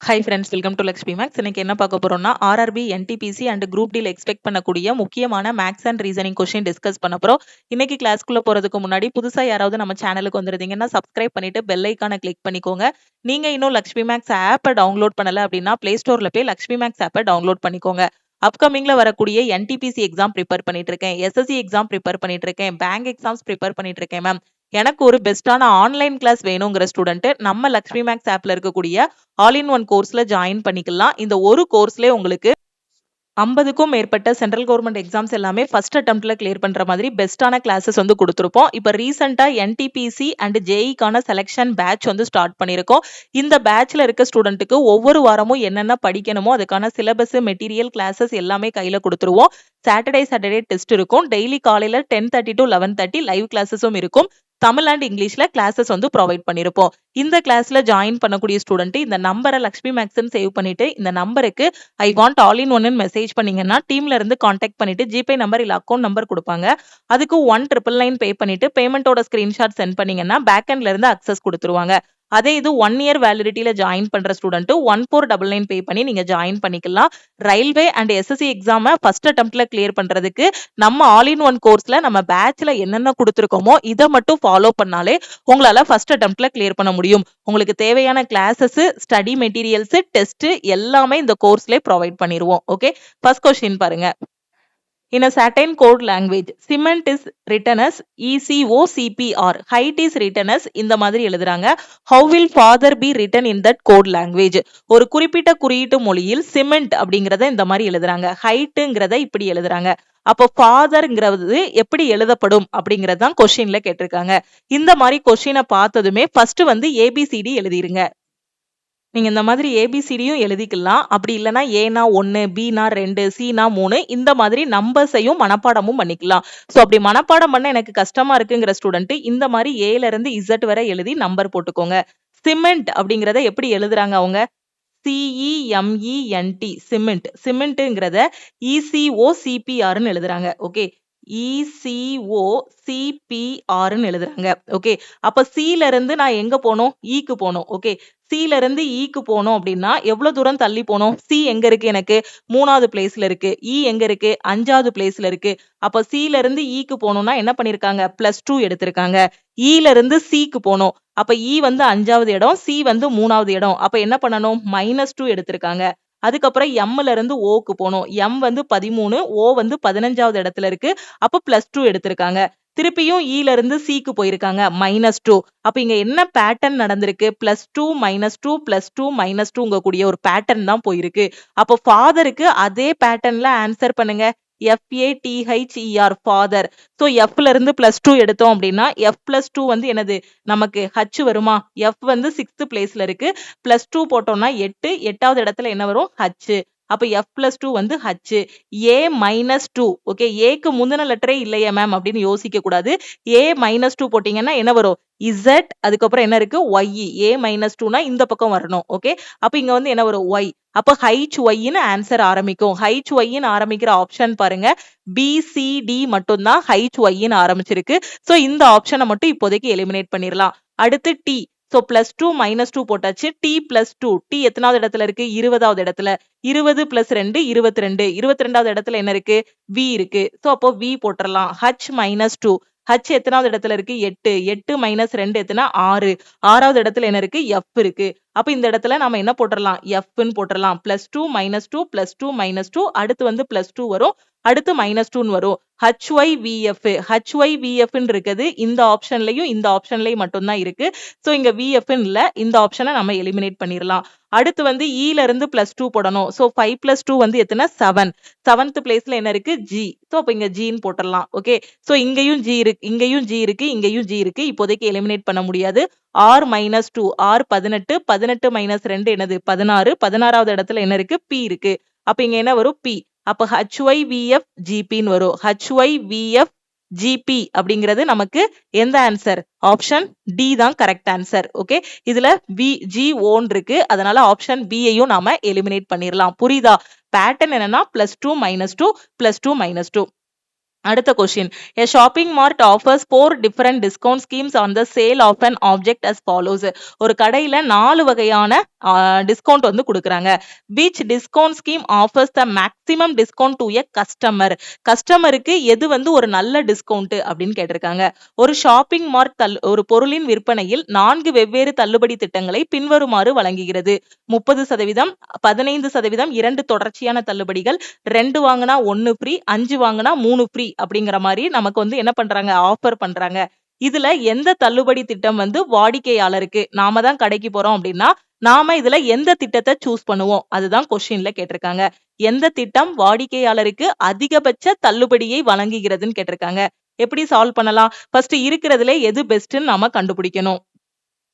Hi friends, welcome to Lakshmi maths. இன்னைக்கு என்ன பார்க்க போறோம்னா ஆர்ஆர்பி, என்டிபிசி அண்ட் குரூப் டில எக்ஸ்பெக்ட் பண்ணக்கூடிய முக்கியமான maths and reasoning question discuss பண்ண போறோம். இன்னைக்கு கிளாஸ்க்குள்ள போறதுக்கு முன்னாடி புதுசா யாராவது நம்ம சேனலுக்கு வந்திருந்தீங்கன்னா சப்ஸ்கிரைப் பண்ணிட்டு பெல் ஐக்கானை கிளிக் பண்ணிக்கோங்க. நீங்க இன்னும் லக்ஷ்மி மேக்ஸ் ஆப்பை டவுன்லோட் பண்ணல அப்படின்னா பிளே ஸ்டோர்ல போய் லக்ஷ்மி மேக்ஸ் ஆப்பை டவுன்லோட் பண்ணிக்கோங்க. அப்கமிங்ல வரக்கூடிய என்டிபிசி எக்ஸாம் ப்ரிப்பேர் பண்ணிட்டு இருக்கேன், எஸ்எஸ்சி எக்ஸாம் ப்ரிப்பேர் பண்ணிட்டு இருக்கேன், பேங்க் எக்ஸாம்ஸ் ப்ரிப்பேர் பண்ணிட்டு இருக்கேன் மேம். எனக்கு ஒரு பெஸ்டான ஆன்லைன் கிளாஸ் வேணுங்கிற ஸ்டூடெண்ட் நம்ம லக்ஷ்மி மேக்ஸ் ஆப்ல இருக்கக்கூடிய ஆல் இன் ஒன் கோர்ஸ்ல ஜாயின் பண்ணிக்கலாம். இந்த ஒரு கோர்ஸ்ல உங்களுக்கு 50க்கும் மேற்பட்ட சென்ட்ரல் கவர்மெண்ட் எக்ஸாம்ஸ் எல்லாமே ஃபர்ஸ்ட் அட்டெம்ப்ட்ல கிளியர் பண்ற மாதிரி பெஸ்டான கிளாஸஸ் வந்து கொடுத்துருப்போம். இப்போ ரீசெண்டா என்டிபிசி அண்ட் ஜேஇக்கான செலெக்ஷன் பேட்ச் வந்து ஸ்டார்ட் பண்ணியிருக்கோம். இந்த பேட்ச்ல இருக்க ஸ்டூடெண்ட்டுக்கு ஒவ்வொரு வாரமும் என்னென்ன படிக்கணுமோ அதுக்கான சிலபஸ், மெட்டீரியல், கிளாஸஸ் எல்லாமே கையில கொடுத்துருவோம். சாட்டர்டே டெஸ்ட் இருக்கும். டெய்லி காலையில 10:30 to 11:30 லைவ் கிளாஸஸும் இருக்கும். தமிழ் அண்ட் இங்கிலீஷ்ல கிளாஸஸ் வந்து ப்ரொவைட் பண்ணிருப்போம். இந்த கிளாஸ்ல ஜாயின் பண்ணக்கூடிய ஸ்டூடெண்ட் இந்த நம்பரை லக்ஷ்மி மேக்ஸ்ன்னு சேவ் பண்ணிட்டு இந்த நம்பருக்கு ஐ வாண்ட் ஆல் இன் ஒன்னு மெசேஜ் பண்ணீங்கன்னா டீம்ல இருந்து கான்டாக்ட் பண்ணிட்டு ஜிபே நம்பர் இல்ல அக்கௌண்ட் நம்பர் கொடுப்பாங்க. அதுக்கு 1999 பே பண்ணிட்டு பேமெண்டோட ஸ்கிரீன்ஷாட் சென்ட் பண்ணீங்கன்னா பேக் எண்ட்ல இருந்து அக்சஸ் கொடுத்துருவாங்க. அதே இது 1 year வேலிடிட்டியில ஜாயின் பண்ற ஸ்டூடெண்ட் 1499 பே பண்ணி நீங்க ஜாயின் பண்ணிக்கலாம். ரயில்வே அண்ட் எஸ்எஸ்சி எக்ஸாம ஃபர்ஸ்ட் அட்டெம்ப்ட்ல கிளியர் பண்றதுக்கு நம்ம ஆல் இன் ஒன் கோர்ஸ்ல நம்ம பேட்ச்ல என்னென்ன கொடுத்துருக்கோமோ இதை மட்டும் ஃபாலோ பண்ணாலே உங்களால ஃபர்ஸ்ட் அட்டெம்ப்ட்ல கிளியர் பண்ண முடியும். உங்களுக்கு தேவையான கிளாஸஸ், ஸ்டடி மெட்டீரியல்ஸ், டெஸ்ட் எல்லாமே இந்த கோர்ஸ்ல ப்ரொவைட் பண்ணிடுவோம். ஓகே, ஃபர்ஸ்ட் கொஸ்டின் பாருங்க. In a certain code language, cement is written as ECOCPR. Height is written as இந்த மாதிரி எழுதுறாங்க. How will father be written in that code language? ஒரு குறிப்பிட்ட குறியீட்டு மொழியில் சிமெண்ட் அப்படிங்கறத இந்த மாதிரி எழுதுறாங்க. ஹைட்டுங்கிறத இப்படி எழுதுறாங்க. அப்போ ஃபாதர்ங்கிறது எப்படி எழுதப்படும் அப்படிங்கறதான் கொஸ்டின்ல கேட்டிருக்காங்க. இந்த மாதிரி கொஸ்டினை பார்த்ததுமே ஃபர்ஸ்ட் வந்து ஏபிசிடி எழுதிருங்க. நீங்க இந்த மாதிரி ஏபிசிடியும் எழுதிக்கலாம். அப்படி இல்லைன்னா ஏனா 1, பினா 2, சினா 3 இந்த மாதிரி நம்பர்ஸையும் மனப்பாடமும் பண்ணிக்கலாம். ஸோ அப்படி மனப்பாடம் பண்ண எனக்கு கஷ்டமா இருக்குங்கிற ஸ்டூடெண்ட் இந்த மாதிரி ஏல இருந்து இசட் வரை எழுதி நம்பர் போட்டுக்கோங்க. சிமெண்ட் அப்படிங்கிறத எப்படி எழுதுறாங்க அவங்க? CEMENT cement. சிமெண்ட்ங்கிறத ECOCPRன்னு எழுதுறாங்க. ஓகே, ECOCPRன்னு எழுதுறாங்க. ஓகே, அப்ப சில இருந்து நான் எங்க போனோம்? ஈக்கு போனோம். ஓகே, சில இருந்து ஈக்கு போனோம் அப்படின்னா எவ்வளவு தூரம் தள்ளி போனோம்? சி எங்க இருக்கு? எனக்கு 3வது பிளேஸ்ல இருக்கு. இ எங்க இருக்கு? 5வது பிளேஸ்ல இருக்கு. அப்ப சில இருந்து ஈக்கு போனோம்னா என்ன பண்ணிருக்காங்க? +2 எடுத்திருக்காங்க. ஈல இருந்து சிக்கு போனோம். அப்ப இ வந்து 5வது இடம், சி வந்து 3வது இடம். அப்ப என்ன பண்ணணும்? -2 எடுத்திருக்காங்க. அதுக்கப்புறம் எம்ல இருந்து ஓக்கு போனோம். எம் வந்து 13, ஓ வந்து 15வது இடத்துல இருக்கு. அப்ப +2 எடுத்திருக்காங்க. திருப்பியும் ஈல இருந்து சிக்கு போயிருக்காங்க, -2. அப்ப இங்க என்ன பேட்டர்ன் நடந்திருக்கு? +2 -2 +2 -2 கூடிய ஒரு பேட்டர்ன் தான் போயிருக்கு. அப்ப ஃபாதருக்கு அதே பேட்டர்ன்ல ஆன்சர் பண்ணுங்க. FATHER father. சோ எஃப்ல இருந்து +2 எடுத்தோம் அப்படின்னா F+2 வந்து என்னது? நமக்கு H வருமா? F வந்து 6th பிளேஸ்ல இருக்கு. +2 போட்டோம்னா 8, 8வது இடத்துல என்ன வரும்? H. அப்ப F+2 வந்து H. A-2. ஓகே, ஏக்கு முந்தின லெட்டரே இல்லையா மேம் அப்படின்னு யோசிக்க கூடாது. A-2 போட்டீங்கன்னா என்ன வரும்? Z. அதுக்கப்புறம் என்ன இருக்கு? Y. A-2னா இந்த பக்கம் வரணும். ஓகே, அப்ப இங்க வந்து என்ன வரும்? Y. அப்ப HYன்னு ஆன்சர் ஆரம்பிக்கும். HYன்னு ஆரம்பிக்கிற ஆப்ஷன் பாருங்க. BCD மட்டும்தான் HYன்னு ஆரம்பிச்சிருக்கு. சோ இந்த ஆப்ஷனை மட்டும் இப்போதைக்கு எலிமினேட் பண்ணிடலாம். அடுத்து T. சோ +2 -2 போட்டாச்சு. T+2. T எத்தனாவது இடத்துல இருக்கு? 20வது இடத்துல. 20 + 2 22. 22வது இடத்துல என்ன இருக்கு? V இருக்கு. சோ அப்போ V போட்டுறலாம். H-2. H எத்தனாவது இடத்துல இருக்கு? 8. 8 - 2 எத்தனை? 6. 6வது இடத்துல என்ன இருக்கு? F இருக்கு. அப்ப இந்த இடத்துல நாம என்ன போட்டுறலாம்? Fன்னு போட்டுறலாம். +2 -2 +2 -2 அடுத்து வந்து +2 வரும். அடுத்து -2 வரும். HYVF. HYVFன்னு இருக்குது இந்த ஆப்ஷன்லயும் இந்த ஆப்ஷன்லயும் மட்டும்தான் இருக்கு. சோ இங்க VFன்னு இல்ல. இந்த ஆப்ஷனை நம்ம எலிமினேட் பண்ணிடலாம். அடுத்து வந்து ஈல இருந்து +2 போடணும். சோ 5 + 2 வந்து எத்தனை? 7. 7th பிளேஸ்ல என்ன இருக்கு? G. சோ அப்ப இங்க Gன்னு போட்டுறலாம். ஓகே, சோ இங்கேயும் G இருக்கு, இங்கேயும் G இருக்கு, இங்கேயும் G இருக்கு. இப்போதைக்கு எலிமினேட் பண்ண முடியாது. R -2. R 18. 18 - 2 என்னது? 16. 16வது இடத்துல என்ன இருக்கு? P இருக்கு. அப்ப இங்க என்ன வரும்? P. அப்ப HYVF GPன்னு வரும். HYVF GP அப்படிங்கிறது நமக்கு எந்த ஆன்சர்? ஆப்ஷன் D தான் கரெக்ட் ஆன்சர். ஓகே, இதுல GO இருக்கு. அதனால ஆப்ஷன் B ஐயும் நாம எலிமினேட் பண்ணிடலாம். புரியுதா? பேட்டர்ன் என்னன்னா +2 -2 +2 -2. அடுத்த question a shopping mart offers 4 different discount schemes on the sale of an object as follows. ஒரு கடையில 4 வகையான டிஸ்கவுண்ட் வந்து கொடுக்குறாங்க. which discount scheme offers the maximum discount to a customer? கஸ்டமருக்கு எது வந்து ஒரு நல்ல டிஸ்கவுண்ட் அப்படின்னு கேட்டிருக்காங்க. ஒரு ஷாப்பிங் மார்ட் ஒரு பொருளின் விற்பனையில் 4 வெவ்வேறு தள்ளுபடி திட்டங்களை பின்வருமாறு வழங்குகிறது. 30%, 15%, 2 தொடர்ச்சியான தள்ளுபடிகள், 2 வாங்கினா 1 ஃப்ரீ, 5 வாங்கினா 3 ஃப்ரீ அப்படிங்கிற மாதிரி நமக்கு வந்து என்ன பண்றாங்க, ஆஃபர் பண்றாங்க. இதுல எந்த தள்ளுபடி திட்டம் வந்து வாடிக்கையாளருக்கு, நாம தான் கடைக்கு போறோம் அப்படின்னா நாம இதுல எந்த திட்டத்தை சூஸ் பண்ணுவோம், அதுதான் கொஸ்டின்ல கேட்டிருக்காங்க. எந்த திட்டம் வாடிக்கையாளருக்கு அதிகபட்ச தள்ளுபடியை வழங்குகிறதுன்னு கேட்டிருக்காங்க. எப்படி சால்வ் பண்ணலாம்? ஃபர்ஸ்ட் இருக்கிறதுல எது பெஸ்ட்னு நாம கண்டுபிடிக்கணும்.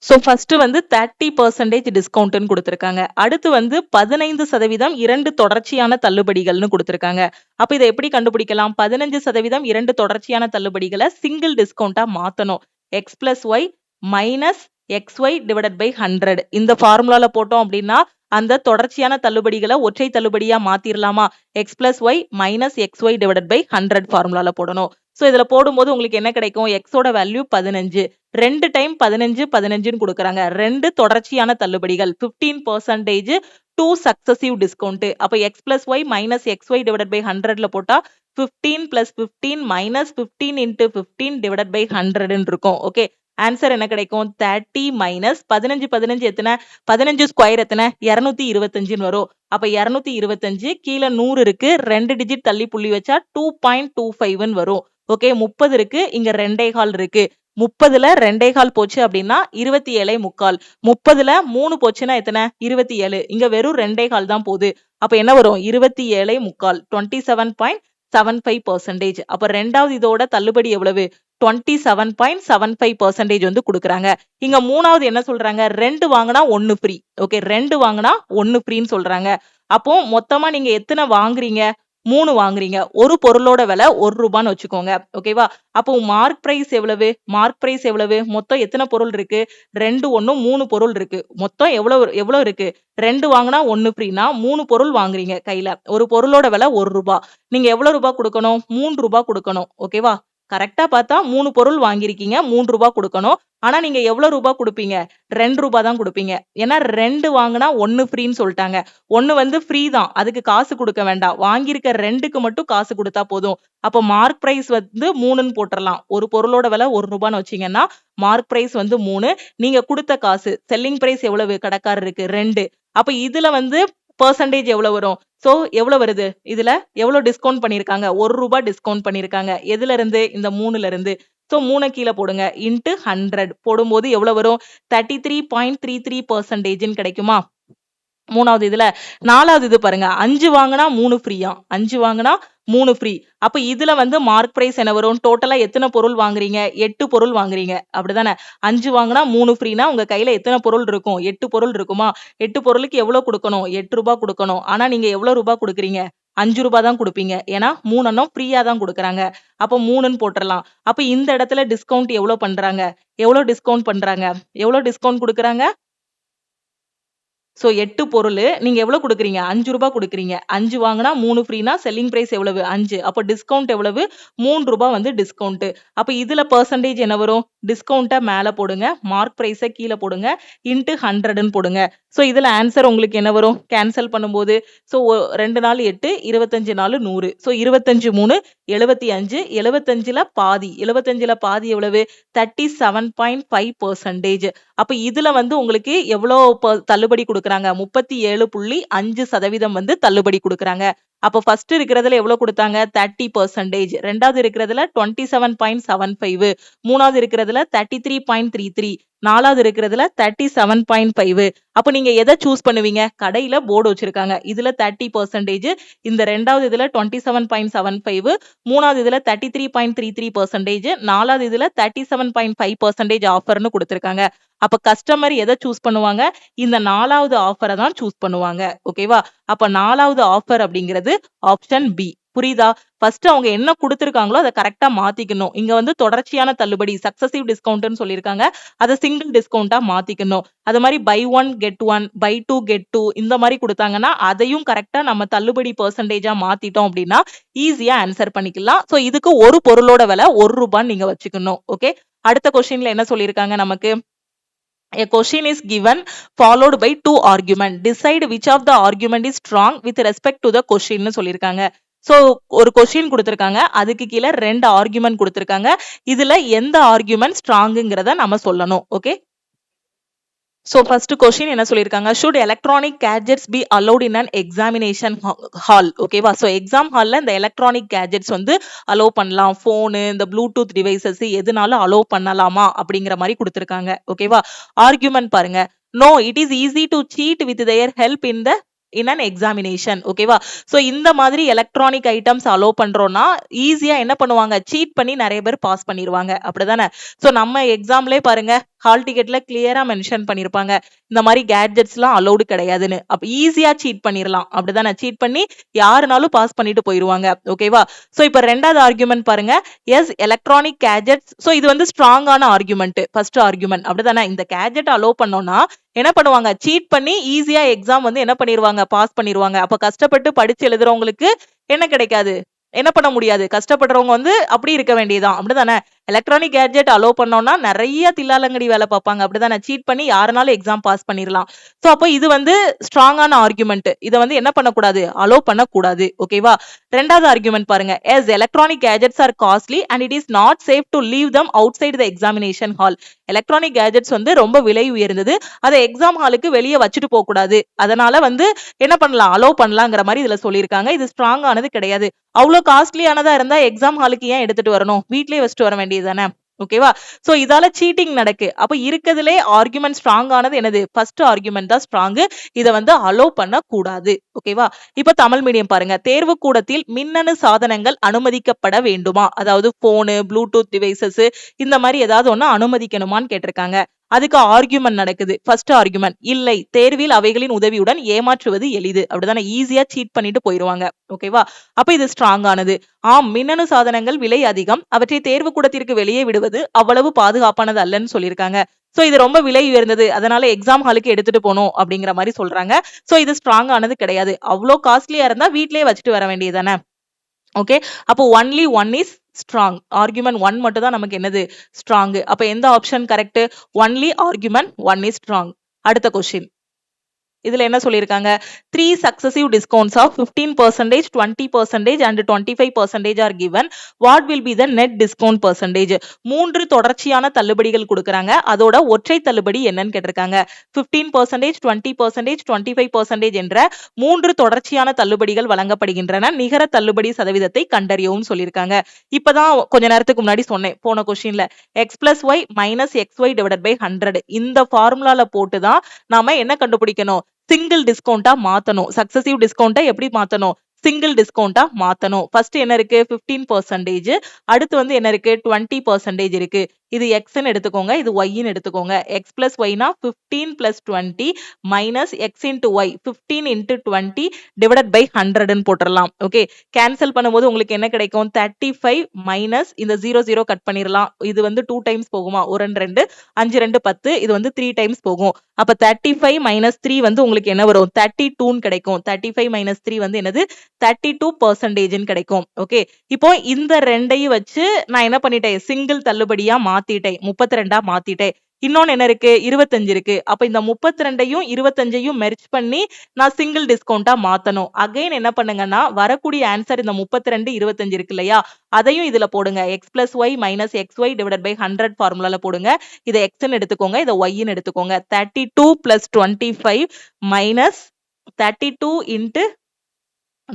சோ ஃபர்ஸ்ட் வந்து 30% டிஸ்கவுண்ட்னு கொடுத்திருக்காங்க. அடுத்து வந்து 15% 2 தொடர்ச்சியான தள்ளுபடிகள்னு கொடுத்திருக்காங்க. அப்ப இதை எப்படி கண்டுபிடிக்கலாம்? 15% 2 தொடர்ச்சியான தள்ளுபடிகளை சிங்கிள் டிஸ்கவுண்டா மாத்தணும். x plus y minus xy divided by 100 இந்த ஃபார்முலால போட்டோம் அப்படின்னா அந்த தொடர்ச்சியான தள்ளுபடிகளை ஒற்றை தள்ளுபடியா மாத்திரலாமா? x plus y minus xy divided by 100 ஃபார்முலால போடணும். சோ இதுல போடும்போது உங்களுக்கு என்ன கிடைக்கும்? x ஓட வேல்யூ 15, 2 டைம் 15 15ன்னு கொடுக்குறாங்க. 2 தொடர்ச்சியான தள்ளுபடிகள், 15% 2 சக்சசிவ் டிஸ்கவுண்ட். அப்ப x plus y minus xy divided by 100ல போட்டா 15 plus 15 minus 15 into 15 divided by 100 இருக்கும். ஓகே, ஆன்சர் என்ன கிடைக்கும்? 30 minus 15 15 எத்தனை? 15 ஸ்கொயர் எத்தனை? 225 வரும். அப்ப 225 கீழே 100 இருக்கு, 2 டிஜிட் தள்ளி புள்ளி வச்சா 2.25 வரும். ஓகே, 30 இருக்கு, இங்க 2.25 இருக்கு. 30ல 2.25 போச்சு அப்படின்னா 27.25. 30ல 3 போச்சுன்னா எத்தனை? 27. இங்க வெறும் 2.25 தான் போகுது. அப்ப என்ன வரும்? 27.25, 27.75%. அப்ப ரெண்டாவது இதோட தள்ளுபடி எவ்வளவு? 27.75% வந்து கொடுக்குறாங்க. இங்க மூணாவது என்ன சொல்றாங்க? 2 வாங்கினா 1 ஃப்ரீ. ஓகே, 2 வாங்கினா 1 ஃப்ரீன்னு சொல்றாங்க. அப்போ மொத்தமா நீங்க எத்தனை வாங்குறீங்க? 3 வாங்குறீங்க. ஒரு பொருளோட விலை 1 ரூபான்னு வச்சுக்கோங்க. ஓகேவா? அப்போ மார்க் பிரைஸ் எவ்வளவு? மார்க் பிரைஸ் எவ்வளவு? மொத்தம் எத்தனை பொருள் இருக்கு? 2 1 3 பொருள் இருக்கு. மொத்தம் எவ்வளவு இருக்கு? 2 வாங்கினா 1 ஃப்ரீனா 3 பொருள் வாங்குறீங்க கையில. ஒரு பொருளோட விலை 1 ரூபாய். நீங்க எவ்வளவு ரூபாய் கொடுக்கணும்? 3 ரூபாய் கொடுக்கணும். ஓகேவா? கரெக்டா பார்த்தா 3 பொருள் வாங்கிருக்கீங்க, 3 ரூபாய் கொடுக்கணும். ஆனா நீங்க எவ்வளவு ரூபாய் கொடுப்பீங்க? 2 ரூபாய் தான் கொடுப்பீங்க. ஏன்னா 2 வாங்கினா 1 ஃப்ரீன்னு சொல்லிட்டாங்க. 1 வந்து ஃப்ரீ தான், அதுக்கு காசு கொடுக்க வேண்டாம். வாங்கியிருக்க 2க்கு மட்டும் காசு கொடுத்தா போதும். அப்ப மார்க் பிரைஸ் வந்து 3ன்னு போட்டுறலாம். ஒரு பொருளோட விலை 1 ரூபான்னு வச்சீங்கன்னா மார்க் பிரைஸ் வந்து 3. நீங்க கொடுத்த காசு செல்லிங் பிரைஸ் எவ்வளவு? கடைக்காரருக்கு 2. அப்ப இதுல வந்து பெர்சன்டேஜ் எவ்வளவு வரும்? சோ எவ்வளவு வருது? இதுல எவ்வளவு டிஸ்கவுண்ட் பண்ணிருக்காங்க? 1 ரூபாய் டிஸ்கவுண்ட் பண்ணிருக்காங்க. எதுல இருந்து? இந்த 3ல இருந்து. சோ 3 கீழே போடுங்க, இன்டு 100 போடும்போது எவ்வளவு வரும்? 33.33% கிடைக்குமா? மூணாவது இதுல. நாலாவது இது பாருங்க, 5 வாங்கினா 3 ஃப்ரீயா? 5 வாங்கினா 3 ஃப்ரீ. அப்ப இதுல வந்து மார்க் பிரைஸ் என்ன வரும்? டோட்டலா எத்தனை பொருள் வாங்குறீங்க? 8 பொருள் வாங்குறீங்க. அப்படிதானே? 5 வாங்கினா 3 ஃப்ரீனா உங்க கையில எத்தனை பொருள் இருக்கும்? 8 பொருள் இருக்குமா? 8 பொருளுக்கு எவ்வளவு கொடுக்கணும்? 8 ரூபாய் கொடுக்கணும். ஆனா நீங்க எவ்வளவு ரூபாய் கொடுக்குறீங்க? 5 ரூபாய் தான் கொடுப்பீங்க. ஏன்னா 3 அண்ணம் ஃப்ரீயா தான் கொடுக்குறாங்க. அப்ப 3ன்னு போட்டுறலாம். அப்ப இந்த இடத்துல டிஸ்கவுண்ட் எவ்வளவு பண்றாங்க? எவ்வளவு டிஸ்கவுண்ட் பண்றாங்க? எவ்வளவு டிஸ்கவுண்ட் கொடுக்குறாங்க? சோ 8 பொருள் நீங்க எவ்வளவு கொடுக்குறீங்க? 5 ரூபாய் கொடுக்குறீங்க. 5 வாங்கினா 3 ஃப்ரீனா செல்லிங் பிரைஸ் எவ்வளவு? 5. அப்ப டிஸ்கவுண்ட் எவ்வளவு? 3 ரூபாய் வந்து டிஸ்கவுண்ட். அப்ப இதுல பெர்சன்டேஜ் என்ன வரும்? டிஸ்கவுண்ட்ட மேல போடுங்க, மார்க் பிரைஸ கீழே போடுங்க, இன்டு 100ன்னு போடுங்க. சோ இதுல ஆன்சர் உங்களுக்கு என்ன வரும்? கேன்சல் பண்ணும்போது சோ 2 நாள் 8, 25 நாள் 100. சோ 25 3 75. 75ல பாதி. 75ல பாதி எவ்வளவு? 37.5%. அப்ப இதுல வந்து உங்களுக்கு எவ்வளவு தள்ளுபடி கொடுக்குறாங்க? 37.5% வந்து தள்ளுபடி கொடுக்குறாங்க. அப்ப ஃபர்ஸ்ட் இருக்கிறதுல எவ்வளவு கொடுத்தாங்க? 30%. ரெண்டாவது இருக்கிறதுல 27.75. மூணாவது இருக்கிறதுல 33.33. நாலாவது இருக்கிறதுல 37.5. அப்ப நீங்க எதை சூஸ் பண்ணுவீங்க? கடையில போர்டு வச்சிருக்காங்க. இதுல 30%, இந்த ரெண்டாவது இதுல 27.75, மூணாவது இதுல 33.33%, நாலாவது இதுல 37.5% ஆஃபர்னு கொடுத்திருக்காங்க. அப்ப கஸ்டமர் எதை சூஸ் பண்ணுவாங்க? இந்த நாலாவது ஆஃபரை தான் சூஸ் பண்ணுவாங்க. ஓகேவா? அப்ப நாலாவது ஆஃபர் அப்படிங்கிறது ஆப்ஷன் பி. புரியுதா? ஃபர்ஸ்ட் அவங்க என்ன கொடுத்திருக்காங்களோ அதை கரெக்டா மாத்திக்கணும். இங்க வந்து தொடர்ச்சியான தள்ளுபடி சக்சசிவ் டிஸ்கவுண்ட்னு சொல்லியிருக்காங்க. அதை சிங்கிள் டிஸ்கவுண்டா மாத்திக்கணும். அது மாதிரி buy one get one, buy two get two இந்த மாதிரி கொடுத்தாங்கன்னா அதையும் கரெக்டா நம்ம தள்ளுபடி பெர்சன்டேஜா மாத்திட்டோம் அப்படின்னா ஈஸியா ஆன்சர் பண்ணிக்கலாம். சோ இதுக்கு ஒரு பொருளோட விலை ₹1 நீங்க வச்சுக்கணும். ஓகே, அடுத்த கொஸ்டின்ல என்ன சொல்லியிருக்காங்க நமக்கு? A question is given followed by two argument. Decide which of the argument is strong with respect to the question னு சொல்லியிருக்காங்க. சோ ஒரு கொஸ்டின் கொடுத்திருக்காங்க, அதுக்கு கீழே 2 ஆர்குமெண்ட் கொடுத்திருக்காங்க. இதுல எந்த ஆர்குமெண்ட் ஸ்ட்ராங்குங்கிறத நம்ம சொல்லணும். ஓகே, so first question என்ன சொல்லிருக்காங்க? Should electronic gadgets be allowed in an examination hall? ஓகேவா? so exam hallல இந்த electronic gadgets வந்து allow பண்ணலாம். phone, இந்த bluetooth devices எதுனாலும் allow பண்ணலாமா அப்படிங்கிற மாதிரி கொடுத்திருக்காங்க. ஓகேவா? argument பாருங்க. No, it is easy to cheat with their help in an examination. ஓகேவா? சோ இந்த மாதிரி எலக்ட்ரானிக் ஐட்டம்ஸ் அலோ பண்றோம்னா ஈஸியா என்ன பண்ணுவாங்க? சீட் பண்ணி நிறைய பேர் பாஸ் பண்ணிடுவாங்க. அப்படிதானே? சோ நம்ம எக்ஸாம்லயே பாருங்க, ஹால் டிக்கெட்ல கிளியரா மென்ஷன் பண்ணிருப்பாங்க இந்த மாதிரி கேட்ஜெட்ஸ் எல்லாம் அலௌடு கிடையாதுன்னு. அப்ப ஈஸியா சீட் பண்ணிரலாம். அப்படிதானே? சீட் பண்ணி யாருனாலும் பாஸ் பண்ணிட்டு போயிருவாங்க. ஓகேவா? சோ இப்ப ரெண்டாவது ஆர்குமெண்ட் பாருங்க. Yes, electronic gadgets. சோ இது வந்து ஸ்ட்ராங்கான ஆர்குமெண்ட். First argument. அப்படிதானே? இந்த கேட்ஜெட் அலோ பண்ணோம்னா என்ன பண்ணுவாங்க? சீட் பண்ணி ஈஸியா எக்ஸாம் வந்து என்ன பண்ணிருவாங்க? பாஸ் பண்ணிருவாங்க. அப்ப கஷ்டப்பட்டு படிச்சு எழுதுறவங்களுக்கு என்ன கிடைக்காது? என்ன பண்ண முடியாது? கஷ்டப்படுறவங்க வந்து அப்படி இருக்க வேண்டியதுதான். அப்படிதானே? எலக்ட்ரானிக் கேட்ஜெட் அலோ பண்ணோம்னா நிறைய தில்லாலங்கடி வேலை பார்ப்பாங்க. அப்படிதானே? சீட் பண்ணி யாருனாலும் எக்ஸாம் பாஸ் பண்ணிடலாம். சோ அப்போ இது வந்து ஸ்ட்ராங்கான ஆர்குமெண்ட். இதை வந்து என்ன பண்ணக்கூடாது? அலோ பண்ணக்கூடாது. ஓகேவா? ரெண்டாவது ஆர்குமெண்ட் பாருங்க. Yes, electronic gadgets are costly and it is not safe to leave them outside the examination hall. Electronic gadgets வந்து ரொம்ப விலை உயர்ந்தது, அதை எக்ஸாம் ஹாலுக்கு வெளியே வச்சுட்டு போக கூடாது. அதனால வந்து என்ன பண்ணலாம்? அலோ பண்ணலாங்கிற மாதிரி இதுல சொல்லியிருக்காங்க. இது ஸ்ட்ராங் ஆனது கிடையாது. அவ்வளவு காஸ்ட்லியானதா இருந்தா எக்ஸாம் ஹாலுக்கு ஏன் எடுத்துட்டு வரணும்? வீட்லயே வச்சுட்டு வர வேண்டியதுதானே? ஓகேவா? சோ இதால சீட்டிங் நடக்கு. அப்ப இருக்கிறதுலே ஆர்குமெண்ட் ஸ்ட்ராங் ஆனது என்னது? ஃபர்ஸ்ட் ஆர்குமெண்ட் தான் ஸ்ட்ராங். இத வந்து அலோ பண்ண கூடாது. ஓகேவா? இப்ப தமிழ் மீடியம் பாருங்க. தேர்வு கூடத்தில் மின்னணு சாதனங்கள் அனுமதிக்கப்பட வேண்டுமா? அதாவது போனு, ப்ளூடூத் டிவைசஸ் இந்த மாதிரி ஏதாவது ஒண்ணு அனுமதிக்கணுமான்னு கேட்டிருக்காங்க. அதுக்கு ஆர்குமெண்ட் நடக்குது. ஃபர்ஸ்ட் ஆர்குமெண்ட், இல்லை, தேர்வில் அவைகளின் உதவியுடன் ஏமாற்றுவது எளிது. அப்படிதானே? ஈஸியா சீட் பண்ணிட்டு போயிருவாங்க. ஓகேவா? அப்ப இது ஸ்ட்ராங் ஆனது. ஆம், மின்னணு சாதனங்கள் விலை அதிகம், அவற்றை தேர்வு கூடத்திற்கு வெளியே விடுவது அவ்வளவு பாதுகாப்பானது அல்லன்னு சொல்லியிருக்காங்க. சோ இது ரொம்ப விலை உயர்ந்தது, அதனால எக்ஸாம் ஹாலுக்கு எடுத்துட்டு போகணும் அப்படிங்கிற மாதிரி சொல்றாங்க. சோ இது ஸ்ட்ராங் ஆனது கிடையாது. அவ்வளோ காஸ்ட்லியா இருந்தா வீட்லயே வச்சுட்டு வர வேண்டியதுதானே? ஓகே, அப்போ only one is strong. Argument 1 மட்டும் தான் நமக்கு என்னது? ஸ்ட்ராங். அப்ப எந்த option correct? Only argument 1 is strong. அடுத்த கொஸ்டின். இதுல என்ன சொல்லியிருக்காங்க? 3 successive discounts of 15%, 20% and 25% are given. What will be the net discount percentage? 3 தொடர்ச்சியான தள்ளுபடிகள் கொடுக்கறாங்க. அதோட ஒற்றை தள்ளுபடி என்னன்னு கேட்டிருக்காங்க. 15%, 20%, 25% என்ற 3 தொடர்ச்சியான தள்ளுபடிகள் வழங்கப்படுகின்றன. நிகர தள்ளுபடி சதவீதத்தை கண்டறியவும் சொல்லியிருக்காங்க. இப்பதான் கொஞ்ச நேரத்துக்கு முன்னாடி சொன்னேன் போன கொஸ்டின்ல, x plus y minus xy divided by 100 இந்த ஃபார்முலால போட்டு தான் நாம என்ன கண்டுபிடிக்கணும்? சிங்கிள் டிஸ்கவுண்டா மாத்தணும். சக்சசிவ் டிஸ்கவுண்டா எப்படி மாத்தணும்? சிங்கிள் டிஸ்கவுண்டா மாத்தணும். ஃபர்ஸ்ட் என்ன இருக்கு? 15%. அடுத்து வந்து என்ன இருக்கு? 20% இருக்கு. இது x ன்னு எடுத்துக்கோங்க, இது y ன்னு எடுத்துக்கோங்க. x plus y னா 15 plus 20 minus x into y, 15 into 20 divided by 100 ன்னு போட்டுறலாம். ஓகே, கேன்சல் பண்ணும்போது உங்களுக்கு என்ன கிடைக்கும்? 35 minus இந்த 0 கட் பண்ணிரலாம். இது வந்து 2 டைம்ஸ் போகுமா? 1 2 5 2 10, இது வந்து 3 டைம்ஸ் போகும். அப்ப 35 minus 3 வந்து உங்களுக்கு என்ன வரும்? 32 ன்னு கிடைக்கும். 35 minus 3 வந்து என்னது? 32% ன்னு கிடைக்கும். ஓகே, இப்போ இந்த ரெண்டையும் வச்சு நான் என்ன பண்ணிட்டேன்? சிங்கிள் தள்ளுபடியா மாத்திட்டேன். 32 மாத்திட்டேன். இன்னொன்னு என்ன இருக்கு? 25 இருக்கு. அப்ப இந்த 32ஐயும் 25ஐயும் மெர்ஜ் பண்ணி நான் சிங்கிள் டிஸ்கவுண்டா மாத்தணும். அகைன் என்ன பண்ணுங்கன்னா, வரக்கூடிய ஆன்சர் இந்த 32 25 இருக்கு இல்லையா, அதையும் இதுல போடுங்க. x plus y minus xy divided by 100 ஃபார்முலால போடுங்க. இதை x ன்னு எடுத்துக்கோங்க, இதை y ன்னு எடுத்துக்கோங்க. 32 plus 25 minus 32 into